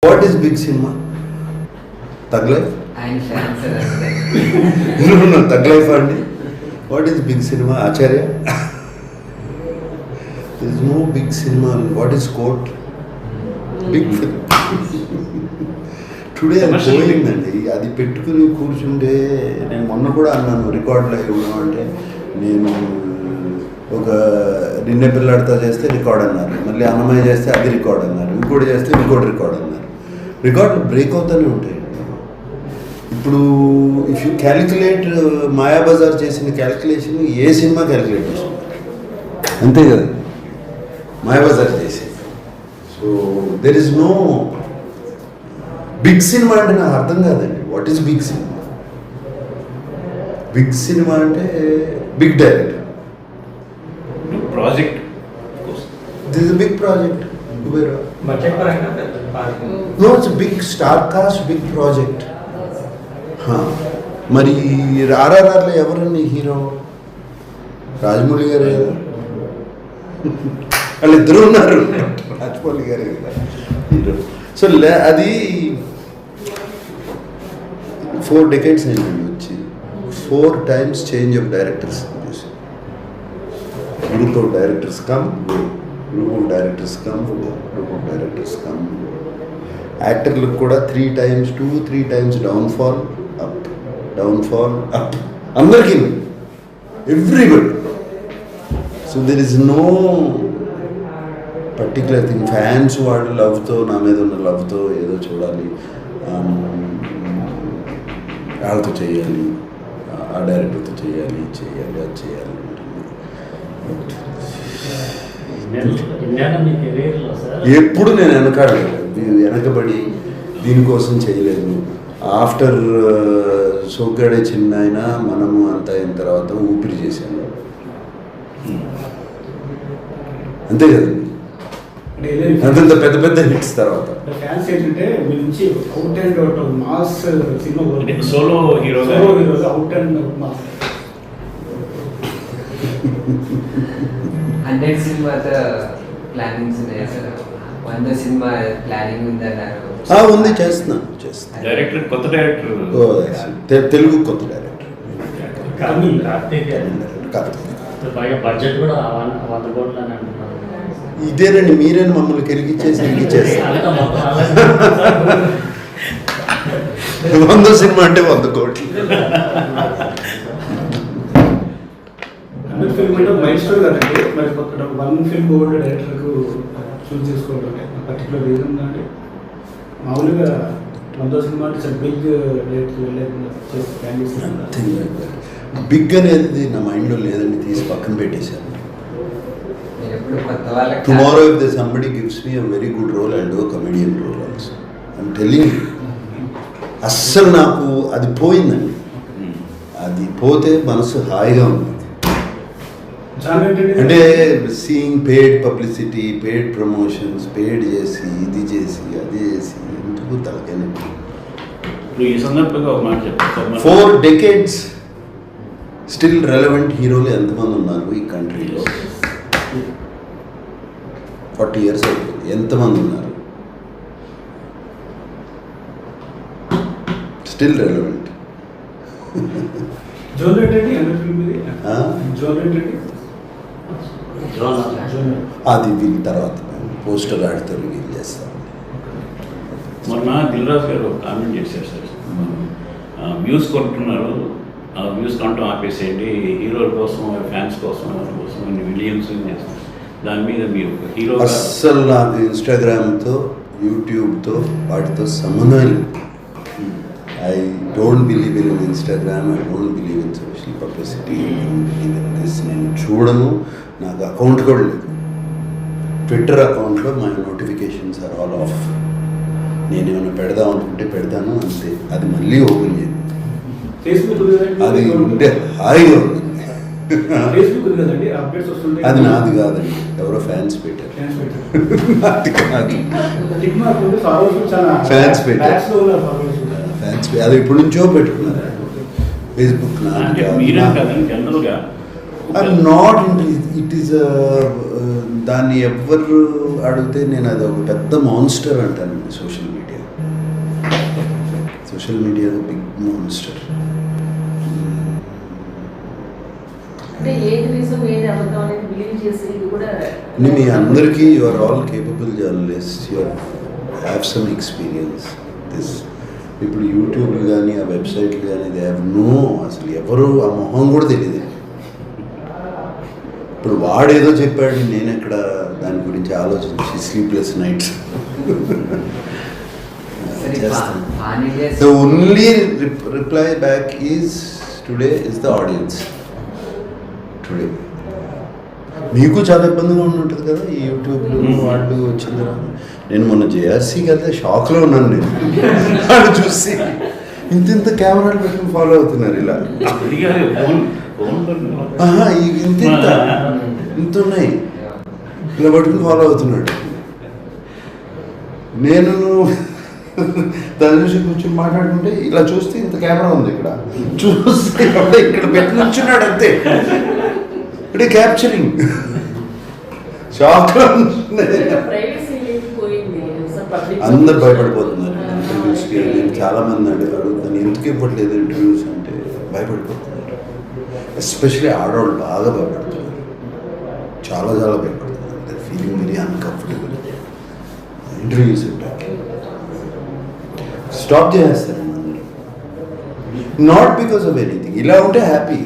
What is big cinema? Thug Life? And fans are No, Thug Life only. What is big cinema? Acharya? There is no big cinema. What is court? Big film. Today going అండి. అది పెట్టుకుని కూర్చుంటే నేను మొన్న కూడా అన్నాను రికార్డులో ఇవ్వడం అంటే నేను ఒక నిన్నే పిల్లాడితో చేస్తే రికార్డ్ అన్నారు, మళ్ళీ అన్నమయ్య చేస్తే అది రికార్డ్ అన్నారు, ఇంకోటి చేస్తే ఇంకోటి రికార్డ్ అన్నారు. రికార్డులు బ్రేక్ అవుతూనే ఉంటాయి. ఇప్పుడు ఇఫ్ యూ క్యాలిక్యులేట్ మాయాబజార్ చేసిన క్యాలిక్యులేషన్ ఏ సినిమా క్యాలిక్యులేట్ చేస్తుంది అంతే కదా మాయాబజార్ చేసేది. So there is no big cinema అంటే నాకు అర్థం కాదండి. What is big cinema? Big cinema అంటే big director. Project this is big project. No it's big star cast, big project. మరి ఆర్ఆర్ఆర్లో ఎవరండి హీరో? రాజమౌళి గారే కదా, వాళ్ళిద్దరూ ఉన్నారు. రాజమౌళి గారే కదా హీరో. సో అది 4 decades అయిందండి వచ్చి. 4 times చేంజ్ ఆఫ్ డైరెక్టర్స్ చూసి. Group of directors come go, group of directors come go, group of directors come go. యాక్టర్లకు కూడా 3 times 2-3 times downfall up, downfall up, అందరికీ, everybody. So there is no particular thing. Fans వాళ్ళు లవ్తో, నా మీద ఉన్న లవ్తో ఏదో చూడాలి, వాళ్ళతో చేయాలి, ఆ డైరెక్టర్తో చేయాలి, అది చేయాలి. ఎప్పుడు నేను వెనకబడి దీనికోసం చేయలేదు. ఆఫ్టర్ సోగ్గాడే చిన్న అయినా మనము అంత అయిన తర్వాత ఊపిరి చేశాను, అంతే కదండి. అంతంత పెద్ద పెద్ద హిట్స్ తర్వాత ఫ్యాన్స్ ఏంటంటే మీ నుంచి out and out mass cinema solo hero out and out mass 100 cinema plannings ఉన్నాయి సార్. 100 సినిమా ప్లానింగ్ ఉందన్నారు. ఉంది, చేస్తున్నా. డైరెక్టర్, కొత్త డైరెక్టర్, తెలుగు కొత్త డైరెక్టర్ కార్తీక్. బడ్జెట్ కూడా 100 కోట్లు అని అంటున్నారు. ఇదేనండి, మీరేని మమ్మల్ని కెలిగిచ్చేస్తారు. 100 సినిమా అంటే 100 కోట్లు. ఫిల్మ్ అంటే మైల్ స్టోన్ కదండి. మరి ఒక 1 ఫిల్మ్ ఓల్డ్ డైరెక్టర్కు చూస్ చేసుకోవడం పర్టికులర్ రీజన్ అంటే మామూలుగా 100 సినిమా అంటే బిగ్ డైరెక్టర్ వెళ్ళేది బిగ్ అనేది నా మైండ్లో లేదండి, తీసి పక్కన పెట్టేశాను. Tomorrow if there's somebody gives me a very good role, I'll do a comedian role also. I'm telling you. అస్సలు నాకు అది పోయిందండి. అది పోతే మనసు హాయిగా ఉంది. అంటే seeing paid publicity, paid promotions, paid చేసి ఇది చేసి అది చేసి ఎందుకు తలకైనట్టు. ఈ సందర్భంగా ఒక మాట చెప్తాను. 4 decades స్టిల్ రెలవెంట్ హీరోలు ఎంతమంది ఉన్నారు ఈ కంట్రీలో? 40 years అయిపోయింది, ఎంతమంది ఉన్నారు స్టిల్ రెలవెంట్? అది వీళ్ళ తర్వాత పోస్టర్ ఆడితో రివీల్ చేస్తాం. మొన్న దిల్ రాజు గారు ఒక కామెంట్ చేశారు సార్, వ్యూస్ కొంటున్నారు, ఆ వ్యూస్ కొనటం ఆపేసేయండి, హీరోల కోసం, ఫ్యాన్స్ కోసం, వాళ్ళ కోసం మిలియన్స్ చేస్తారు. దాని మీద మీరు హీరో అస్సలు నాకు ఇన్స్టాగ్రామ్తో, యూట్యూబ్తో వాటితో సంబంధం లేదు. I don't believe in Instagram, I don't believe in social publicity. నేను చూడను, నాకు అకౌంట్ కూడా లేదు. ట్విట్టర్ అకౌంట్లో my notifications are all off. నేను ఏమైనా పెడదాం అనుకుంటే పెడతాను, అంతే. అది మళ్ళీ ఓపెన్ చేయను. అది ఉంటే హాయిగా ఉంది. అది నాది కాదండి, ఎవరో ఫ్యాన్స్ పెట్టారు. ఫ్యాన్స్ పెట్టారు. అది ఎప్పటి నుంచో పెట్టుకున్నారు. ఫేస్బుక్ నాది నాట్ ఇట్ ఈస్. దాన్ని ఎవరు అడిగితే నేను అది ఒక పెద్ద మాన్స్టర్ అంటానండి social media. Social media big monster. అంటే ఏది నిజం ఏది అబద్ధం అనేది బిలీవ్ చేసి ఇది కూడా మీ అందరికీ you are all capable journalist, you have some experience. This ఇప్పుడు యూట్యూబ్లు కానీ ఆ వెబ్సైట్లు కానీ దే హ్యావ్ నో, అసలు ఎవరు ఆ మొహం కూడా తెలియదు. ఇప్పుడు వాడేదో చెప్పాడు, నేను ఎక్కడ దాని గురించి ఆలోచించి స్లీప్లెస్ నైట్స్ చేస్తాను. The only reply back is today is the audience. Today. మీకు చాలా ఇబ్బందిగా ఉంటుంది కదా ఈ యూట్యూబ్లో వాళ్ళు వచ్చిన తర్వాత. నేను మొన్న జేఆర్సీకి వెళ్తే షాక్లో ఉన్నాను నేను. వాళ్ళు చూసి ఇంత కెమెరాలు పెట్టుకుని ఫాలో అవుతున్నారు ఇలా. ఇంత ఉన్నాయి ఇలా పట్టుకుని ఫాలో అవుతున్నాడు. నేను దాని నుంచి కూర్చొని మాట్లాడుతుంటే ఇలా చూస్తే ఇంత కెమెరా ఉంది ఇక్కడ, చూస్తే ఇక్కడ పెట్టి నుంచున్నాడు అంతే. అంటే క్యాప్చరింగ్ షాక్. ప్రైవసీ పోయింది, అందరు భయపడిపోతున్నారు ఇంటర్వ్యూస్కి. నేను చాలామంది అడుగుతాను ఎందుకు ఇవ్వట్లేదు ఇంటర్వ్యూస్ అంటే భయపడిపోతున్నారు. ఎస్పెషలీ ఆడవాళ్ళు బాగా భయపడుతున్నారు, చాలా భయపడుతున్నారు. They feeling very uncomfortable interviews ఇవ్వడానికి. స్టాప్ చేసేస్తారు అందరూ, నాట్ బికాస్ ఆఫ్ ఎనీథింగ్. ఇలా ఉంటే హ్యాపీ.